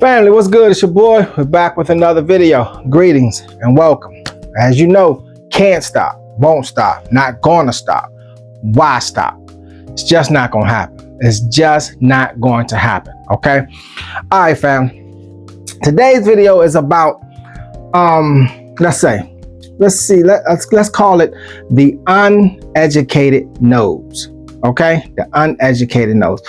Family, what's good? It's your boy. We're back with another video. Greetings and welcome. As you know, can't stop, won't stop, not gonna stop. Why stop? It's just not gonna happen. It's just not going to happen, okay? All right, fam. Today's video is about, let's call it the uneducated nose. Okay, the uneducated nose.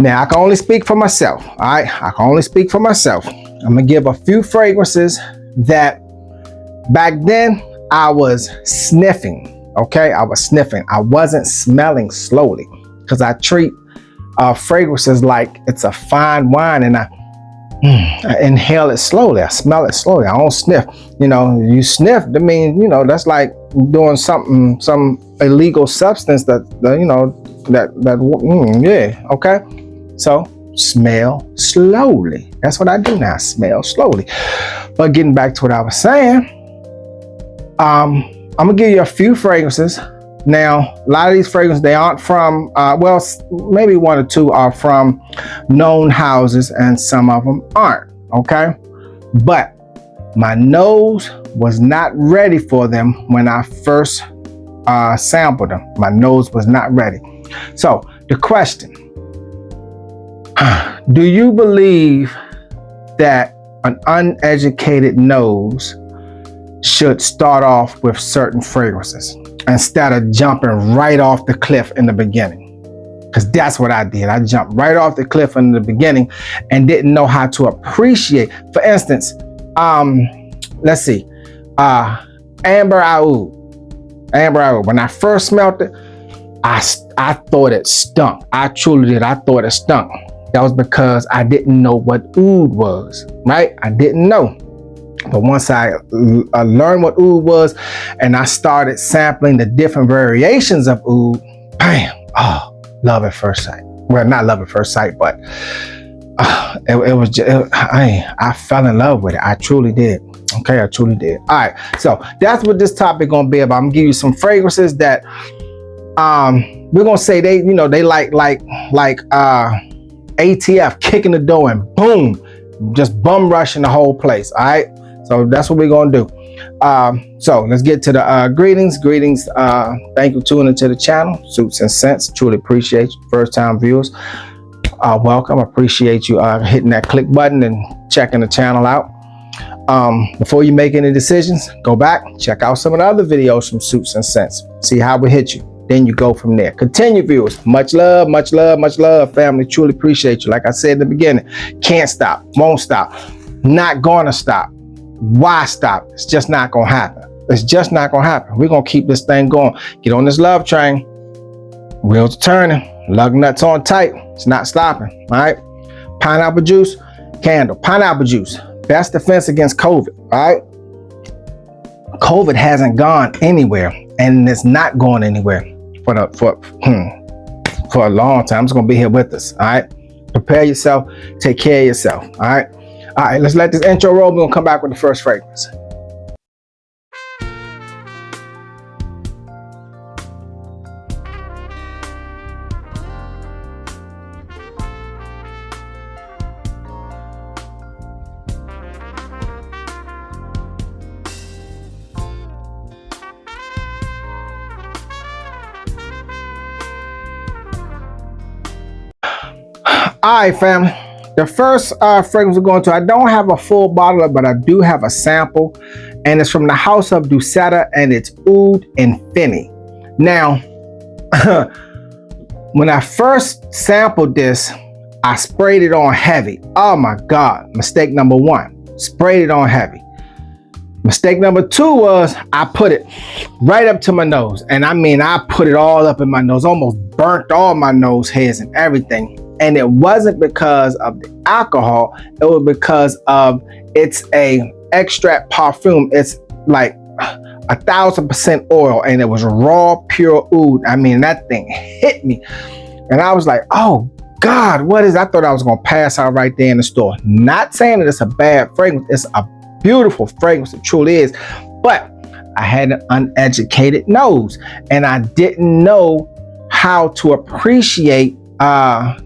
Now, I can only speak for myself. All right, I can only speak for myself. I'm gonna give a few fragrances that back then I was sniffing. Okay, I was sniffing. I wasn't smelling slowly because I treat fragrances like it's a fine wine, and I inhale it slowly. I smell it slowly. I don't sniff. You know, you sniff, I mean, you know, that's like doing something, some illegal substance that yeah, okay. So smell slowly. That's what I do now. Smell slowly. But getting back to what I was saying, I'm gonna give you a few fragrances. Now, a lot of these fragrances, they aren't from, well, maybe one or two are from known houses and some of them aren't, okay? But my nose was not ready for them when I first sampled them. My nose was not ready. So the question, do you believe that an uneducated nose should start off with certain fragrances instead of jumping right off the cliff in the beginning? Because that's what I did. I jumped right off the cliff in the beginning and didn't know how to appreciate. For instance, let's see, Amber Oud. Amber Oud. When I first smelled it, I thought it stunk. I truly did. I thought it stunk. That was because I didn't know what oud was, right? I didn't know. But once I learned what oud was and I started sampling the different variations of oud, bam, oh, love at first sight. Well, not love at first sight, but it was just, I fell in love with it. I truly did. Okay, I truly did. All right, so that's what this topic gonna be about. I'm gonna give you some fragrances that we're gonna say they, you know, they like ATF kicking the door and boom, just bum rushing the whole place. All right, so that's what we're gonna do. So let's get to the greetings. Thank you for tuning into the channel, Suits and Scents. Truly appreciate you. First time viewers, welcome. Appreciate you hitting that click button and checking the channel out. Before you make any decisions, go back, check out some of the other videos from Suits and Scents. See how we hit you. Then you go from there. Continue, viewers. Much love, much love, much love, family. Truly appreciate you. Like I said in the beginning, can't stop, won't stop, not gonna stop. Why stop? It's just not gonna happen. It's just not gonna happen. We're gonna keep this thing going. Get on this love train. Wheels are turning. Lug nuts on tight. It's not stopping. All right. Pineapple juice, candle. Pineapple juice. Best defense against COVID. All right. COVID hasn't gone anywhere, and it's not going anywhere for a long time. It's gonna be here with us. All right. Prepare yourself. Take care of yourself. All right. All right, let's let this intro roll. We're gonna come back with the first fragrance. All right, family. The first fragrance we're going to, I don't have a full bottle, but I do have a sample, and it's from the house of Ducetta, and it's Oud Infini. Now, when I first sampled this, I sprayed it on heavy. Oh my God, mistake number one, sprayed it on heavy. Mistake number two was I put it right up to my nose. And I mean, I put it all up in my nose, almost burnt all my nose hairs and everything. And it wasn't because of the alcohol. It was because of it's a extract parfum. It's like 1,000% oil, and it was raw, pure oud. I mean, that thing hit me. And I was like, oh God, what is, I thought I was gonna pass out right there in the store. Not saying that it's a bad fragrance. It's a beautiful fragrance, it truly is. But I had an uneducated nose, and I didn't know how to appreciate the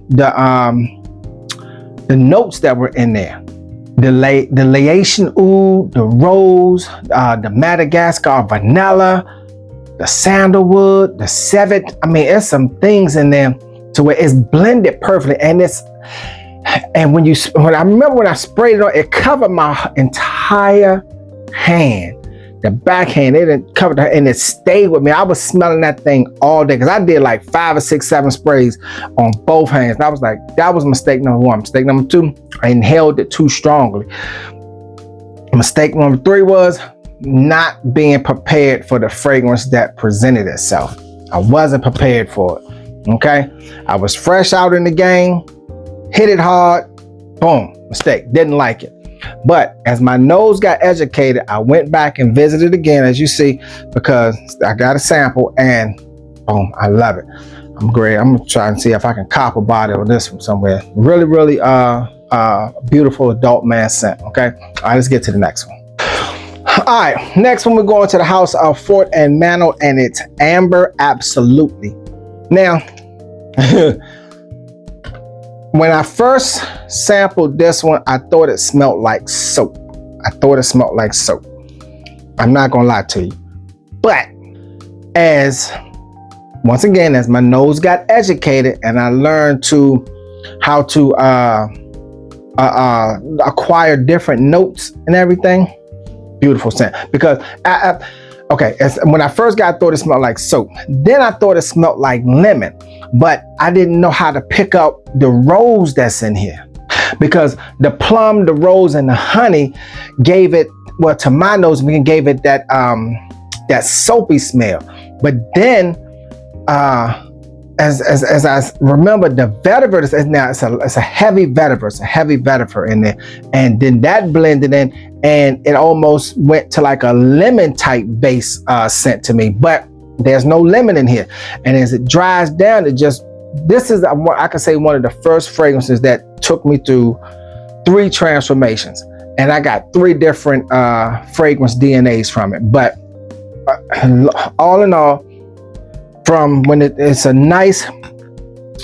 notes that were in there. the Laetian oud, the rose, the Madagascar vanilla, the sandalwood, the civet. I mean, there's some things in there to where it's blended perfectly, and when I remember when I sprayed it on, it covered my entire hand. The backhand, it didn't cover the, and it stayed with me. I was smelling that thing all day because I did like 5 or 6, 7 sprays on both hands. And I was like, that was mistake number 1. Mistake number 2, I inhaled it too strongly. Mistake number 3 was not being prepared for the fragrance that presented itself. I wasn't prepared for it. Okay, I was fresh out in the game, hit it hard, boom, mistake, didn't like it. But as my nose got educated, I went back and visited again, as you see, because I got a sample and boom, I love it. I'm great. I'm gonna try and see if I can cop a body on this from somewhere. Really, really beautiful adult man scent. Okay, all right, let's get to the next one. All right, next one we're going to the house of Fort and Mantle, and it's Amber Absolutely. Now, when I first sampled this one, I thought it smelled like soap. I'm not gonna lie to you. But once again, as my nose got educated and I learned how to acquire different notes and everything, beautiful scent. Because when I first got, I thought it smelled like soap. Then I thought it smelled like lemon, but I didn't know how to pick up the rose that's in here, because the plum, the rose, and the honey gave it, well, to my nose, gave it that soapy smell. But then, as I remember, the vetiver it's a heavy vetiver in there, and then that blended in, and it almost went to like a lemon type base scent to me, but there's no lemon in here. And as it dries down, this is I can say one of the first fragrances that took me through 3 transformations, and I got 3 different fragrance DNAs from it. But all in all, from when it's a nice,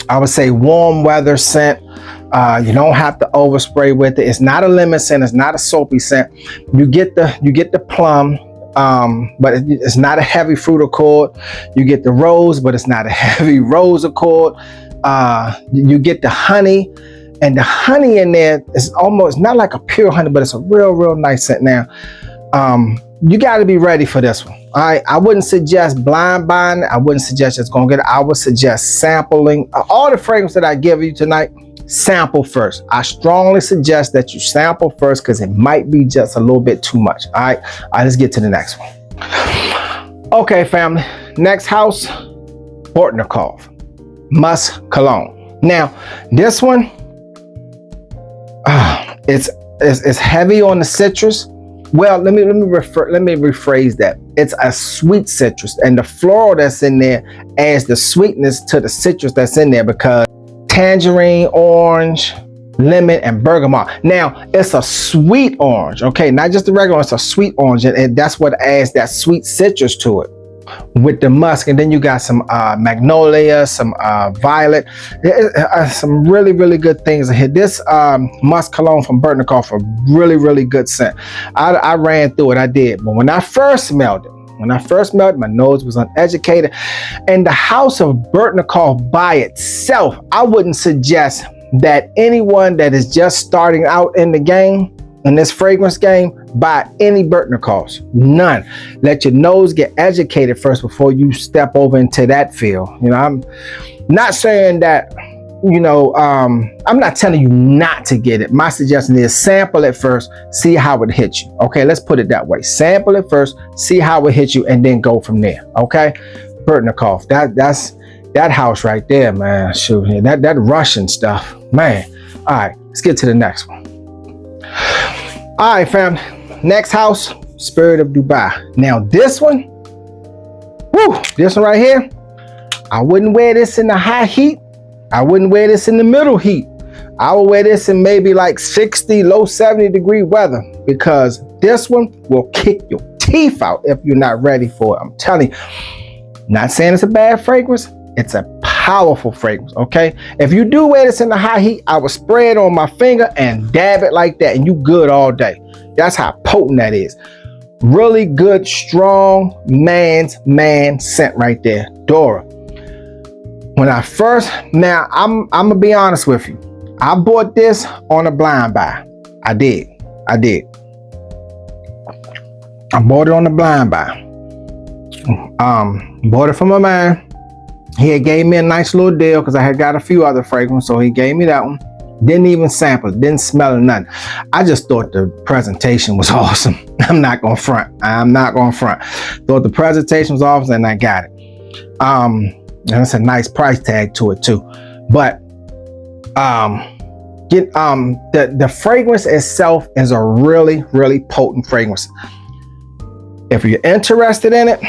I would say, warm weather scent. You don't have to overspray with it. It's not a lemon scent. It's not a soapy scent. You get the plum, but it's not a heavy fruit accord. You get the rose, but it's not a heavy rose accord. You get the honey, and the honey in there is almost not like a pure honey, but it's a real nice scent. Now, you got to be ready for this one. All right, I wouldn't suggest blind buying. I wouldn't suggest just going to get it. I would suggest sampling all the fragrances that I give you tonight. Sample first. I strongly suggest that you sample first, because it might be just a little bit too much. All right, let's get to the next one. Okay, family. Next house, Bortnikov Musk Cologne. Now, this one, it's heavy on the citrus. Well, let me rephrase that. It's a sweet citrus, and the floral that's in there adds the sweetness to the citrus that's in there, because tangerine, orange, lemon, and bergamot. Now, it's a sweet orange, okay? Not just the regular, it's a sweet orange, and that's what adds that sweet citrus to it with the musk. And then you got some magnolia, some violet, some really good things in here. This musk cologne from Bortnikov, a really good scent. I ran through it, I did. But when I first smelled it, my nose was uneducated. And the house of Bortnikov by itself, I wouldn't suggest that anyone that is just starting out in the game, in this fragrance game, buy any Bortnikovs. None. Let your nose get educated first before you step over into that field. You know, I'm not saying that, you know, I'm not telling you not to get it. My suggestion is sample it first, see how it hits you. Okay, let's put it that way. Sample it first, see how it hits you, and then go from there. Okay, Bortnikov, that's that house right there, man. Shoot, that Russian stuff, man. All right, let's get to the next one. All right, fam. Next house, Spirit of Dubai. Now this one, this one right here, I wouldn't wear this in the high heat. I wouldn't wear this in the middle heat. I would wear this in maybe like 60, low 70 degree weather, because this one will kick your teeth out if you're not ready for it. I'm telling you, not saying it's a bad fragrance. It's a powerful fragrance. Okay, if you do wear this in the high heat, I would spray it on my finger and dab it like that, and you good all day. That's how potent that is. Really good, strong man's man scent right there. Dora. When I first, now I'm gonna be honest with you. I bought this on a blind buy. I did. I bought it on the blind buy. Bought it from a man. He had gave me a nice little deal because I had got a few other fragrances, so he gave me that one. Didn't even sample it, didn't smell it, nothing. I just thought the presentation was awesome. I'm not gonna front. Thought the presentation was awesome, and I got it. And it's a nice price tag to it too. But the fragrance itself is a really, really potent fragrance. If you're interested in it,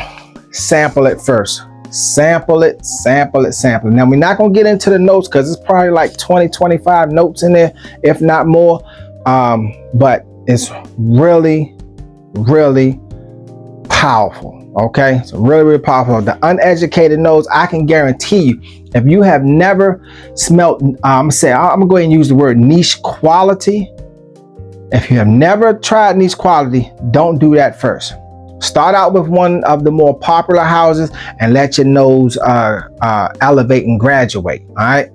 sample it first. Sample it. Now, we're not gonna get into the notes because it's probably like 20, 25 notes in there, if not more. But it's really, really powerful. Okay, so really, really powerful. The uneducated nose, I can guarantee you, if you have never smelled, I'm gonna go ahead and use the word niche quality. If you have never tried niche quality, don't do that first. Start out with one of the more popular houses and let your nose elevate and graduate. All right,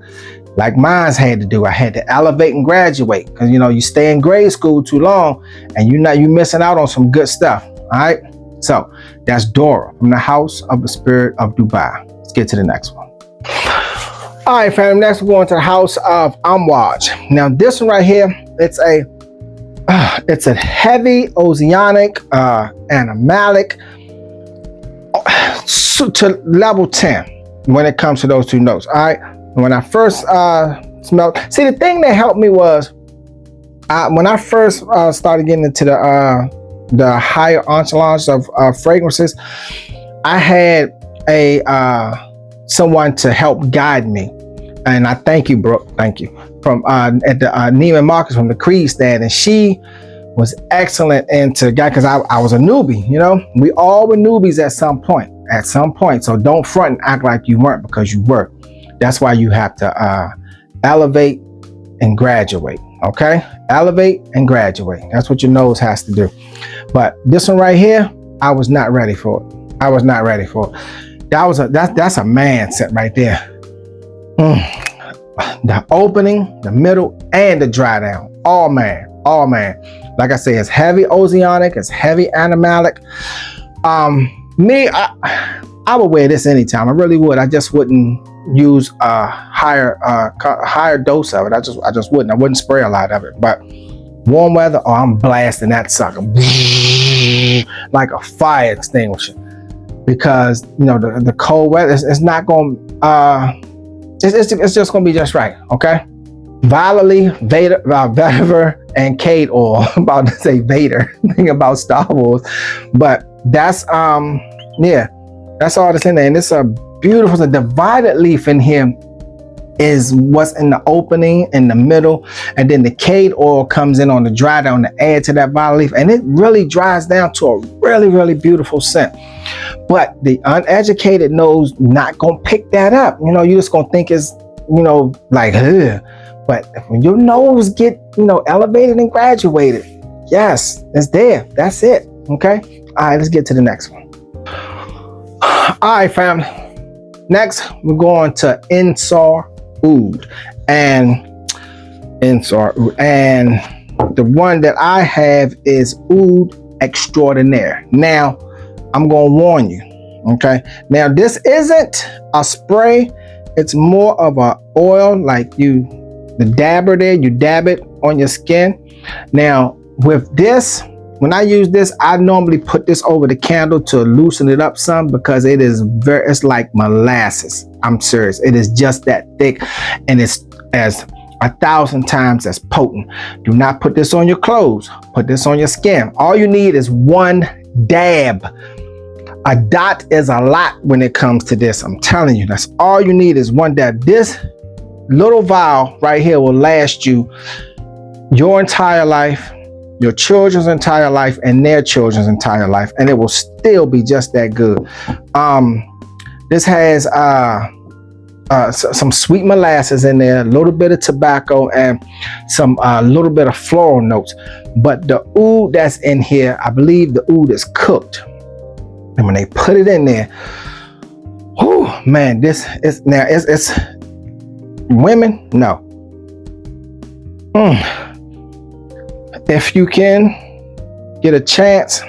like mine's had to do. I had to elevate and graduate because you stay in grade school too long and you missing out on some good stuff. All right, so that's Dora from the House of the Spirit of Dubai. Let's get to the next one. All right, fam. Next we're going to the House of Amouage. Now this one right here, it's a heavy oceanic animalic to level 10 when it comes to those two notes. All right, when I first smelled, see, the thing that helped me was when I first started getting into the higher echelons of fragrances, I had someone to help guide me, and I thank you, Brooke. Thank you. From at the Neiman Marcus from the Creed stand, and she was excellent into guy because I was a newbie. We all were newbies at some point. So don't front and act like you weren't, because you were. That's why you have to elevate and graduate. Okay, elevate and graduate. That's what your nose has to do. But this one right here, I was not ready for it. That's a man scent right there. The opening, the middle, and the dry down. All man. Like I say, it's heavy oceanic, it's heavy animalic. Me, I would wear this anytime. I really would. I just wouldn't use a higher dose of it. I just wouldn't. I wouldn't spray a lot of it. But warm weather, I'm blasting that sucker like a fire extinguisher, because the cold weather, it's not going. It's just gonna be just right. Okay. Violet, vetiver, and Cade oil. I'm about to say Vader, thinking about Star Wars, but that's that's all that's in there. And it's a beautiful, the divided leaf in here is what's in the opening in the middle, and then the Cade oil comes in on the dry down to add to that violet leaf, and it really dries down to a really, really beautiful scent. But the uneducated nose not gonna pick that up. You're just gonna think it's like ugh. But when your nose get elevated and graduated, yes, it's there. That's it. Okay. All right, let's get to the next one. All right, fam. Next, we're going to Insar Oud, and the one that I have is Oud Extraordinaire. Now, I'm gonna warn you. Okay. Now, this isn't a spray. It's more of a oil, like the dabber there, you dab it on your skin. Now with this, when I use this, I normally put this over the candle to loosen it up some, because it's like molasses. I'm serious. It is just that thick, and it's as 1,000 times as potent. Do not put this on your clothes. Put this on your skin. All you need is one dab. A dot is a lot when it comes to this. I'm telling you, that's all you need is one dab. This little vial right here will last you your entire life, your children's entire life, and their children's entire life, and it will still be just that good. This has some sweet molasses in there, a little bit of tobacco, and some little bit of floral notes. But the oud that's in here, I believe the oud is cooked. And when they put it in there, whew, man, this is now it's women, no. If you can get a chance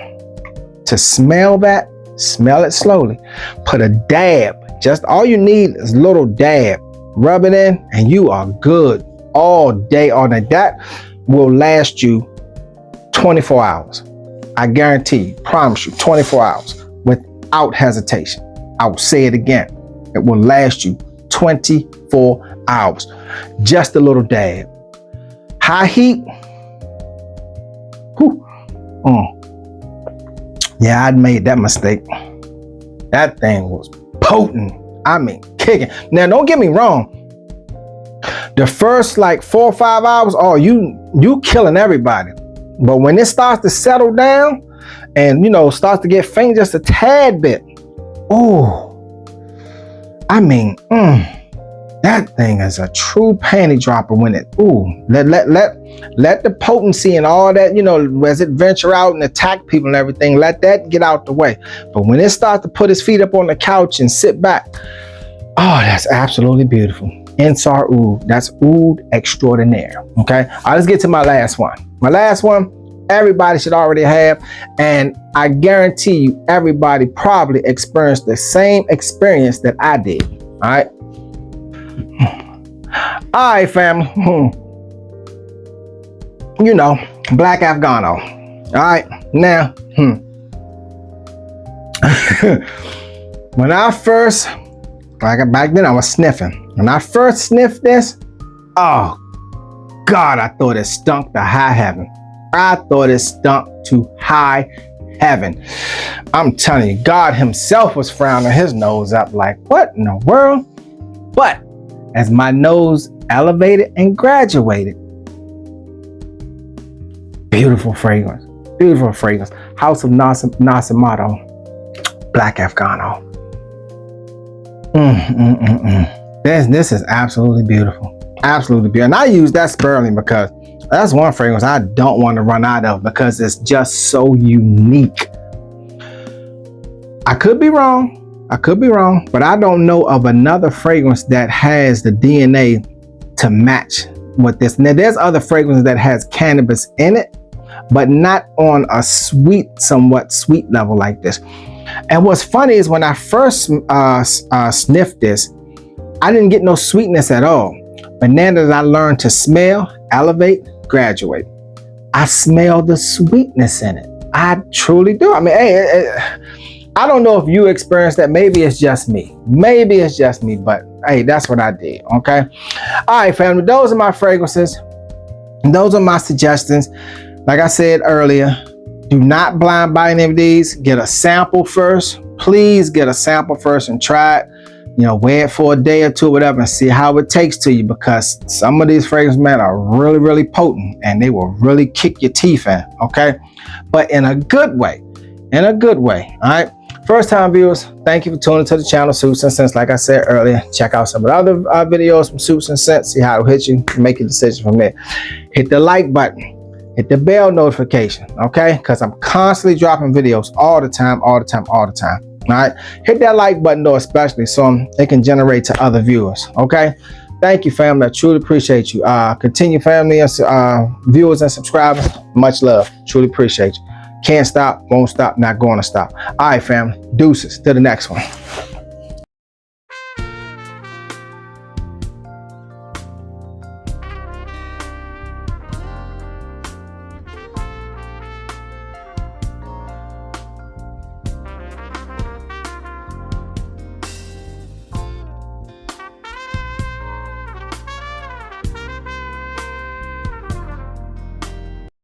to smell that, smell it slowly. Put a dab. Just all you need is a little dab. Rub it in and you are good all day, all night. That will last you 24 hours. I guarantee you, promise you, 24 hours without hesitation. I will say it again. It will last you 24 hours. Just a little dab. High heat. Whew. Yeah, I'd made that mistake. That thing was potent. I mean, kicking. Now, don't get me wrong. The first like 4 or 5 hours, oh, you killing everybody. But when it starts to settle down and, you know, starts to get faint just a tad bit, oh, I mean, that thing is a true panty dropper when it, let the potency and all that, you know, as it venture out and attack people and everything, let that get out the way. But when it starts to put his feet up on the couch and sit back, oh, that's absolutely beautiful. Ensar oud, that's oud extraordinaire. Okay, let's get to my last one. My last one, everybody should already have, and I guarantee you, everybody probably experienced the same experience that I did. All right, family. You know, black Afghano. All right, now, when I first, like back then, I was sniffing. When I first sniffed this, oh God, I thought it stunk to high heaven. I thought it stunk to high heaven. I'm telling you, God himself was frowning his nose up like, what in the world? But as my nose elevated and graduated, beautiful fragrance, beautiful fragrance. House of Nasimato, black Afghano. This is absolutely beautiful. Absolutely beautiful. And I use that sparingly because that's one fragrance I don't want to run out of because it's just so unique. I could be wrong, but I don't know of another fragrance that has the DNA to match with this. Now, there's other fragrances that has cannabis in it, but not on a sweet, somewhat sweet level like this. And what's funny is when I first sniffed this, I didn't get no sweetness at all. But now that I learned to smell, elevate, graduate, I smell the sweetness in it. I truly do. I mean, hey, I don't know if you experienced that. Maybe it's just me. But hey, that's what I did, okay? All right, family, those are my fragrances. Those are my suggestions. Like I said earlier, do not blind buy any of these. Get a sample first. Please get a sample first and try it. You know, wear it for a day or two, whatever, and see how it takes to you, because some of these fragrances, man, are really, really potent and they will really kick your teeth in, okay? But in a good way, all right? First time viewers, thank you for tuning to the channel, Suits and Scents. Like I said earlier, check out some of the other videos from Suits and Scents, see how it'll hit you, make a decision from there. Hit the like button. Hit the bell notification, okay? Because I'm constantly dropping videos all the time. All right, hit that like button though, especially so it can generate to other viewers. Okay, thank you, family. I truly appreciate you. Continue, family, and viewers and subscribers. Much love. Truly appreciate you. Can't stop, won't stop, not going to stop. All right, family. Deuces to the next one.